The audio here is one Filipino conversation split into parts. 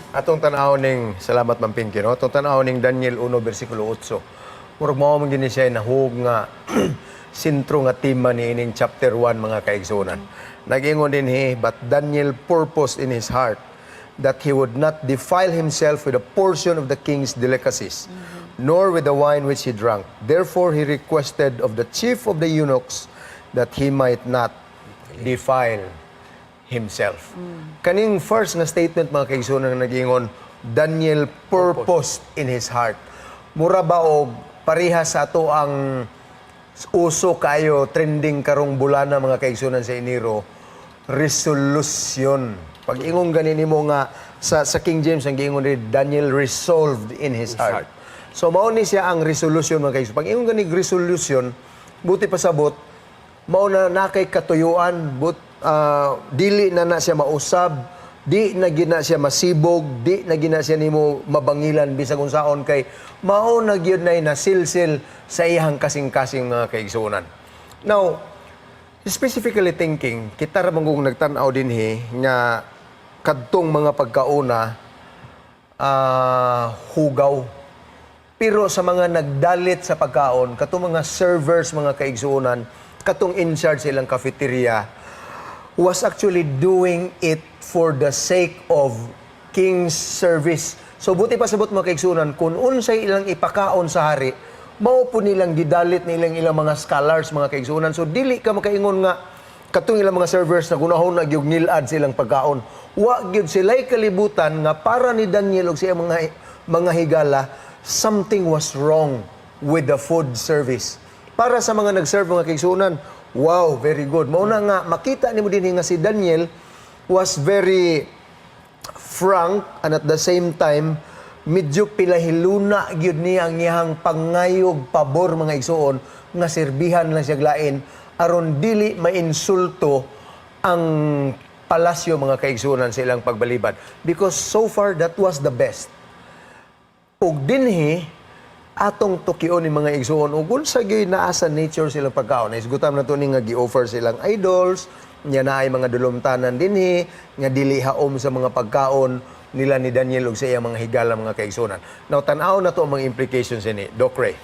Atong tanaw ning salamat man Pinky, no? Atong tanaw ning Daniel 1 bersikulo 8. Murag mao man gini siya nahug nga sentro nga tema ni ining chapter 1 mga kaigsunan. Nag-ingon din but Daniel purposed in his heart that he would not defile himself with a portion of the king's delicacies, nor with the wine which he drank. Therefore he requested of the chief of the eunuchs that he might not defile himself. Kaning first nga statement mga kaigsunan nga nag-ingon, Daniel purposed in his heart. Mura ba og pareha sa ato ang uso kayo trending karong bulana mga kaigsunan sa Enero, resolution. Pag ingon ganin mo nga sa King James ang giingon ni Daniel resolved in his heart. So mao ni siya ang resolution mga kaigsunan. Pag ingon ganing resolution, buti pasabot mao na kay katuyuan, dili na siya mausab, di na gina siya masibog, di na gina siya nimo mabangilan bisag unsaon kay mao na gyud nay nasilsil sa iyang kasing-kasing mga kaigsunan. Now, specifically thinking, kita ra manggung nagtan-aw dinhi nga kadtong mga pagkauna hugaw. Pero sa mga nagdalit sa pagkaon, katong mga servers mga kaigsunan, katong in charge silang cafeteria, was actually doing it for the sake of king's service. So buti pa sabot mga kaigsunan, kung unsay ilang ipakaon sa hari, mao po nilang gidalit nilang ilang mga scholars mga kaigsunan. So dili ka makaingon nga katong ilang mga servers na gunahon na gyud nilad silang pagkaon. Wa gyud sila'y kalibutan nga para ni Daniel ug siya mga higala, something was wrong with the food service. Para sa mga nag-serve mga kaigsunan, wow, very good. Mauna nga, makita ni mo din nga si Daniel was very frank and at the same time, medyo pilahiluna gyud niya ang iyang pangayog pabor mga igsuon nga serbihan lang siya glain aron dili mainsulto ang palasyo mga kaigsunan sa ilang pagbalibad. Because so far, that was the best. Ug dinhi, atong tukion ni mga igsuon ug unsa gyud naa sa nature silang pagkaon. Isgutam na to ni nga gi-offer silang idols, nya naay mga dulumtanan dinhi nga dili haom sa mga pagkaon nila ni Daniel ug sa iyang mga higala mga kaigsunan. Now tan-aw na to ang mga implications ni Doc Ray.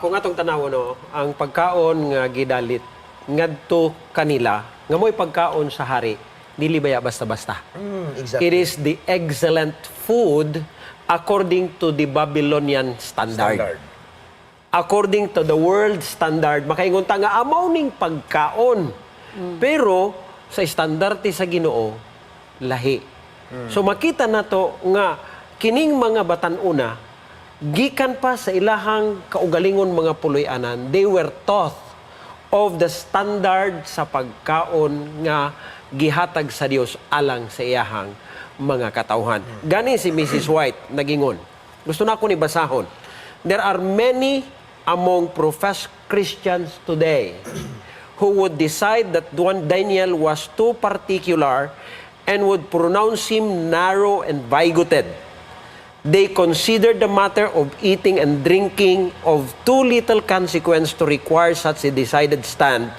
Kung atong tanaw no, ang pagkaon nga gidalit ngadto kanila nga mo'y pagkaon sa hari dili baya basta-basta. Exactly. It is the excellent food according to the Babylonian standard. According to the world standard, makaingon ta nga amaw ning pagkaon. Pero sa estandarte sa Ginoo, lahi. So makita nato nga kining mga batan-una gikan pa sa ilahang kaugalingon mga puloy-anan, they were taught of the standard sa pagkaon nga gihatag sa Dios alang sa iyahang mga katawhan. Gani si Mrs. White nagingon. Gusto na ko ni basahon. There are many among professed Christians today who would decide that Daniel was too particular and would pronounce him narrow and bigoted. They considered the matter of eating and drinking of too little consequence to require such a decided stand,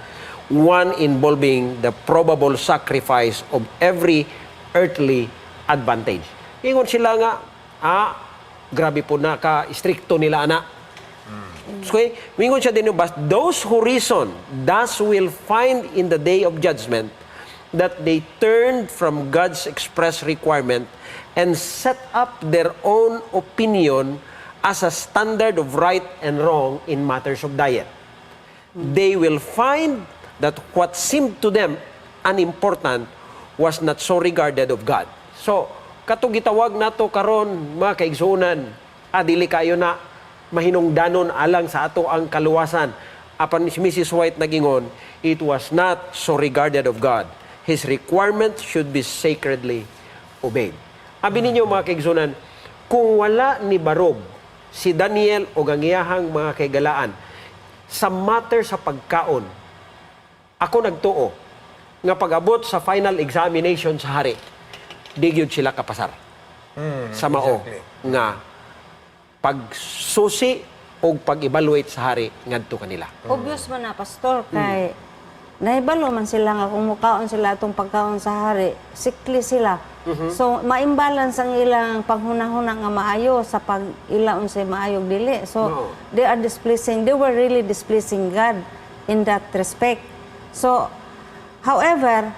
one involving the probable sacrifice of every earthly advantage. Ingon sila nga, grabe po na ka-stricto nila anak. Okay? Mingon siya din, but those who reason thus will find in the day of judgment that they turned from God's express requirement and set up their own opinion as a standard of right and wrong in matters of diet. They will find that what seemed to them unimportant was not so regarded of God. So, katong gitawag nato karon mga kaigsunan, dili kayo na mahinungdanon alang sa ato ang kaluwasan. Apan si Mrs. White nagingon, it was not so regarded of God. His requirement should be sacredly obeyed. Abi ninyo mga kaigsunan, kung wala ni Barob, si Daniel o ang iyahang mga kaigalaan, sa matter sa pagkaon, ako nagtuo, nga pag-abot sa final examination sa hari, di gyud sila kapasar. Sa mao, nga pagsusi o pag-evaluate sa hari, ngadto kanila. Obvious man na, Pastor, kay naibalo man sila nga kung mukaon sila itong pagkaon sa hari, sikli sila. So ma-imbalance ang ilang paghunahuna nga maayo sa pag ila unsay maayog dili. So Oo. they were really displeasing God in that respect. So however,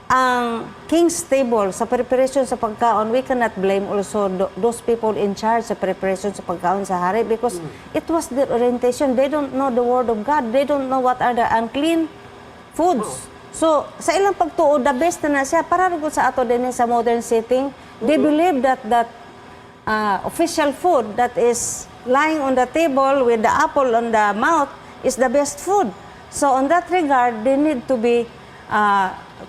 ang king's table sa preparation sa pagkaon, we cannot blame also those people in charge sa preparation sa pagkaon sa hari because it was their orientation. They don't know the word of God. They don't know what are the unclean foods. So, sa ilang pagtuo, the best na siya, para rin sa ato din sa modern setting, they believe that official food that is lying on the table with the apple on the mouth is the best food. So, on that regard, they need to be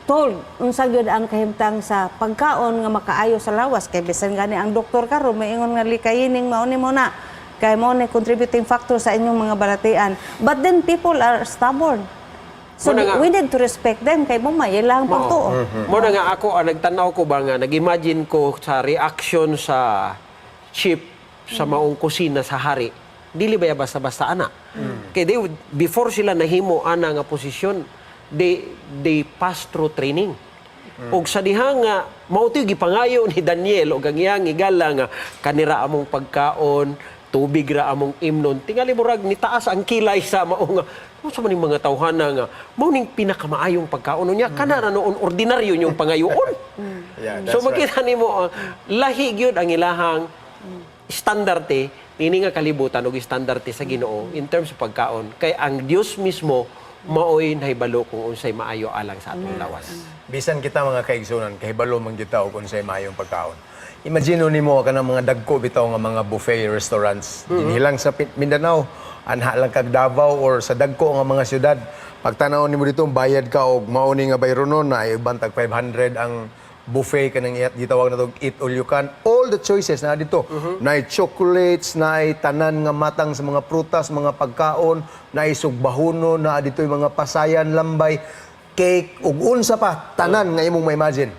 told unsa gyud ang kahimtang sa pagkaon nga makaayo sa lawas. Kay bisan gani ang doktor karon maingon nga likayining mauni mo na. Kay mo na contributing factor sa inyong mga balatian. But then people are stubborn. So Muna nga. we need to respect them kay mo may ilang pagtuo. Mo na nga ako, nagtanaw ko ba nga, nag-imagine ko sa reaction sa chief sa maong kusina sa hari. Dili ba ya basta-basta ana? Kay before sila nahimo ana nga posisyon, they pass through training. Og sa diha nga mao ti gipangayo ni Daniel og ang iyang igala nga kanira among pagkaon, tubig ra among imnon. Tingali murag ni taas ang kilay sa mao nga sa maning mga tawhana nga mao ning pinakamaayong pagkaon niya kana ra noon ordinaryo yung pangayoon. Yeah, that's So makita nimo lahi gyud ang ilahang standarte ini nga kalibutan og standarte sa Ginoo in terms of pagkaon kay ang Dios mismo maoy nahibalo kung unsay maayo alang sa atong lawas. Bisan kita mga kaigsunan, kahibalo man kita o kung sa'y mayong pagkaon. Imagine nimo ka ng mga dagko bitaw nga mga buffet restaurants. Dinhilang sa Mindanao, anha lang kag Davao or sa dagko nga mga syudad. Pagtanaw nimo dito, bayad ka og mauni nga bayronon na ay bantag 500 ang buffet kanang gitawag na tong eat all you can. All the choices na dito. Naay chocolates, naay tanan nga matang sa mga prutas, mga pagkaon, naay sugbahuno, na dito yung mga pasayan, lambay, cake, ug unsa pa, tanan nga imong ma-imagine.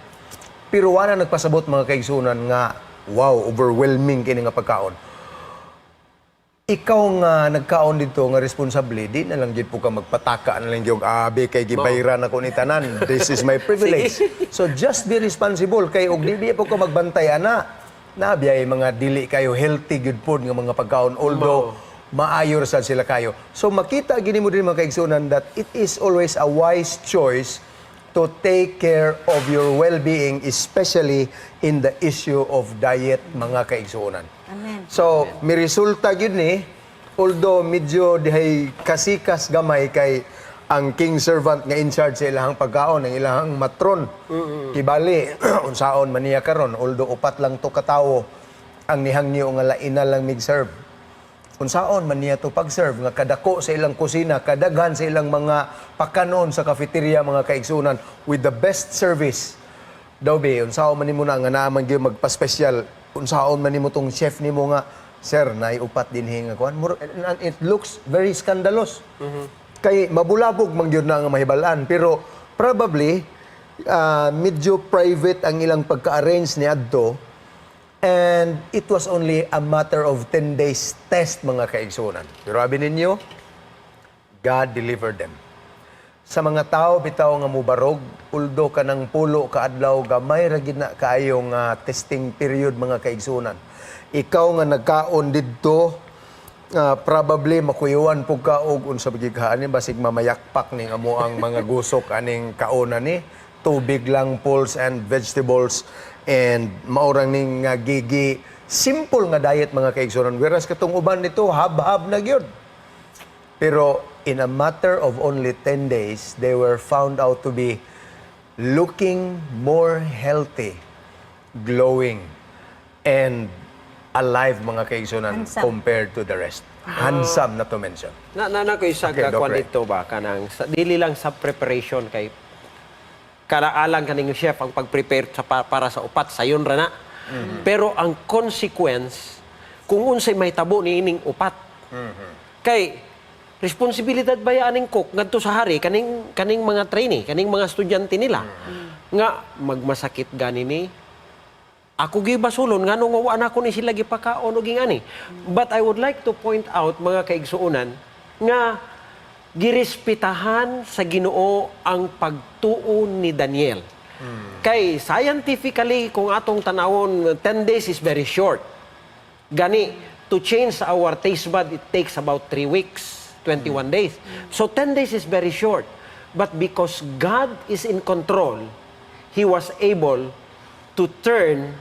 Pero wala nagpasabot mga kaigsunan nga, wow, overwhelming kini nga pagkaon. Ikaw nga nagkaon dito nga responsable, di na lang gid po ka magpataka na lang gyud abi kay gibayran ako ni tanan. This is my privilege. So just be responsible kay og di po ka magbantay ana. Nabiyay mga dili kayo healthy good food nga mga pagkaon although maayor sa sila kayo. So makita gini mo din mga kaigsunan that it is always a wise choice to take care of your well-being, especially in the issue of diet, mga kaigsuonan. Amen. So, may resulta yun although medyo dihay kasikas gamay kay ang king servant nga in charge sa ilahang pagkaon, ang ilahang matron. Kibali, unsaon man niya karon, although upat lang to katawo, ang nihangyo nga laina lang mig-serve. Unsaon man niya to pag-serve nga kadako sa ilang kusina, kadaghan sa ilang mga pakanon sa cafeteria mga kaigsunan with the best service. Daw be, unsaon man nimo na nga naaman gyud magpa-special, unsaon man nimo tong chef nimo nga sir nay upat dinhi nga kuan. It looks very scandalous. Kay mabulabog man gyud na nga mahibalan pero probably medyo private ang ilang pagka-arrange ni adto. And it was only a matter of 10 days test, mga kaigsunan. Pero abi ninyo, God delivered them. Sa mga tao, bitaw nga mubarog, uldo ka ng pulo, kaadlaw, gamay ragid na kaayong testing period, mga kaigsunan. Ikaw nga nagkaon didto, probably makuyuan po ka og unsa bigighaan ni basig mamayakpak ning amo ang mga gusok aning kaonan ni tubig lang, pulse and vegetables and maurang ning gigi simple nga diet mga kaigsunan whereas katong uban nito hab-hab na gyud. Pero in a matter of only 10 days they were found out to be looking more healthy, glowing and alive mga kaigsunan compared to the rest. Handsome na to mention. Na ko isa Okay, ka kwan Doc Ray. dito ba kanang dili lang sa preparation kay karaalang kaning chef ang pag-prepare sa para sa upat sayon ra na. Pero ang consequence kung unsay may tabo ni ining upat. Kay responsibilidad ba ya aning cook ngadto sa hari kaning mga trainee, kaning mga estudyante nila nga magmasakit gani ni ako gi basulon nganong wa na ko ni sila gipakaon og ingani. But I would like to point out mga kaigsuonan nga girespetahan sa Ginoo ang pagtuo ni Daniel. Kay scientifically, kung atong tanawon, 10 days is very short. Gani, to change our taste bud, it takes about 3 weeks, 21 days. So 10 days is very short. But because God is in control, He was able to turn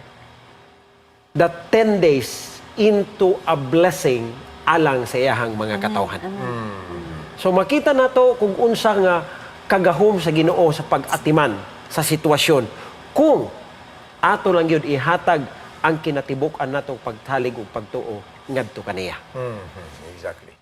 that 10 days into a blessing alang sa iyahang mga katawhan. So makita nato kung unsa nga kagahom sa Ginoo sa pag-atiman sa sitwasyon kung ato lang gyud ihatag ang kinatibuk-an natong pagtalig ug pagtuo ngadto kaniya. Exactly.